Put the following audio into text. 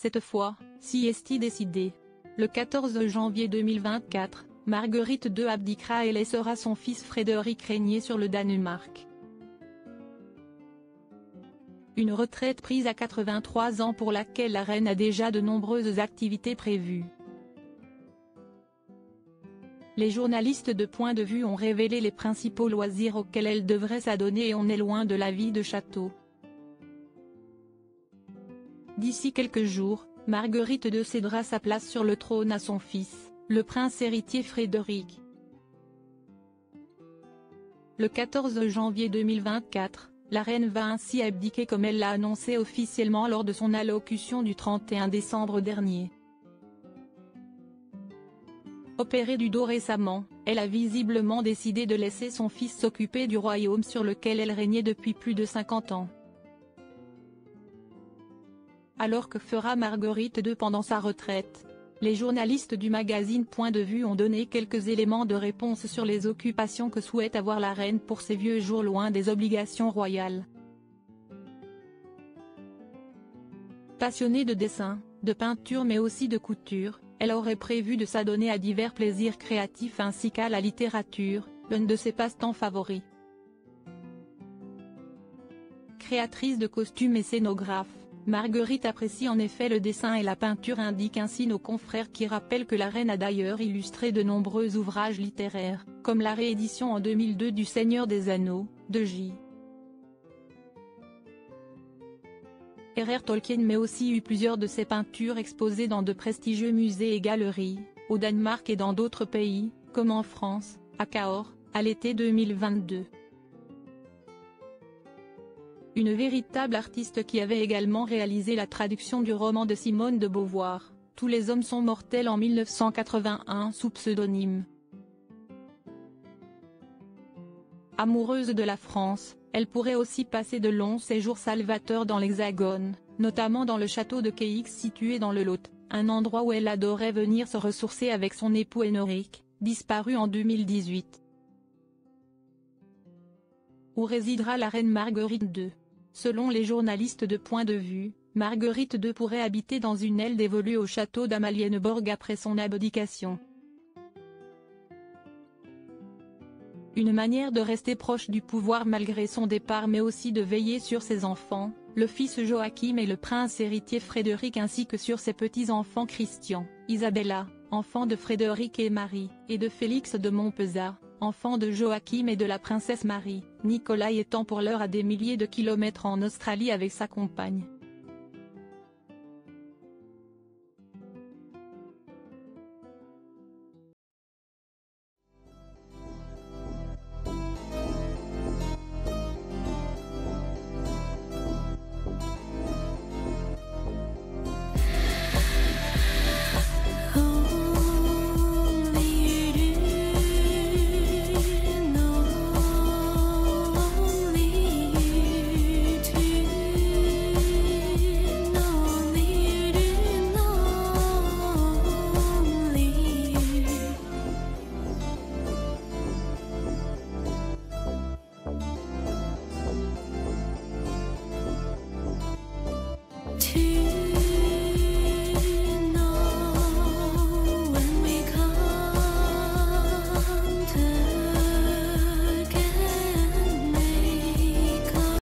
Cette fois, si est décidé. Le 14 janvier 2024, Marguerite II abdiquera et laissera son fils Frédéric régner sur le Danemark. Une retraite prise à 83 ans pour laquelle la reine a déjà de nombreuses activités prévues. Les journalistes de Point de Vue ont révélé les principaux loisirs auxquels elle devrait s'adonner et on est loin de la vie de château. D'ici quelques jours, Marguerite II cédera sa place sur le trône à son fils, le prince héritier Frédéric. Le 14 janvier 2024, la reine va ainsi abdiquer comme elle l'a annoncé officiellement lors de son allocution du 31 décembre dernier. Opérée du dos récemment, elle a visiblement décidé de laisser son fils s'occuper du royaume sur lequel elle régnait depuis plus de 50 ans. Alors que fera Marguerite II pendant sa retraite? Les journalistes du magazine Point de Vue ont donné quelques éléments de réponse sur les occupations que souhaite avoir la reine pour ses vieux jours loin des obligations royales. Passionnée de dessin, de peinture mais aussi de couture, elle aurait prévu de s'adonner à divers plaisirs créatifs ainsi qu'à la littérature, l'un de ses passe-temps favoris. Créatrice de costumes et scénographe, Marguerite apprécie en effet le dessin et la peinture, indiquent ainsi nos confrères qui rappellent que la reine a d'ailleurs illustré de nombreux ouvrages littéraires, comme la réédition en 2002 du Seigneur des Anneaux, de J. R.R. Tolkien mais aussi eu plusieurs de ses peintures exposées dans de prestigieux musées et galeries, au Danemark et dans d'autres pays, comme en France, à Cahors, à l'été 2022. Une véritable artiste qui avait également réalisé la traduction du roman de Simone de Beauvoir, Tous les hommes sont mortels en 1981 sous pseudonyme. Amoureuse de la France, elle pourrait aussi passer de longs séjours salvateurs dans l'Hexagone, notamment dans le château de Queix situé dans le Lot, un endroit où elle adorait venir se ressourcer avec son époux Énoric, disparu en 2018. Où résidera la reine Marguerite II? Selon les journalistes de Point de Vue, Marguerite II pourrait habiter dans une aile dévolue au château d'Amalienborg après son abdication. Une manière de rester proche du pouvoir malgré son départ mais aussi de veiller sur ses enfants, le fils Joachim et le prince héritier Frédéric ainsi que sur ses petits-enfants Christian, Isabella, enfant de Frédéric et Marie, et de Félix de Montpezat, enfant de Joachim et de la princesse Marie, Nicolas étant pour l'heure à des milliers de kilomètres en Australie avec sa compagne.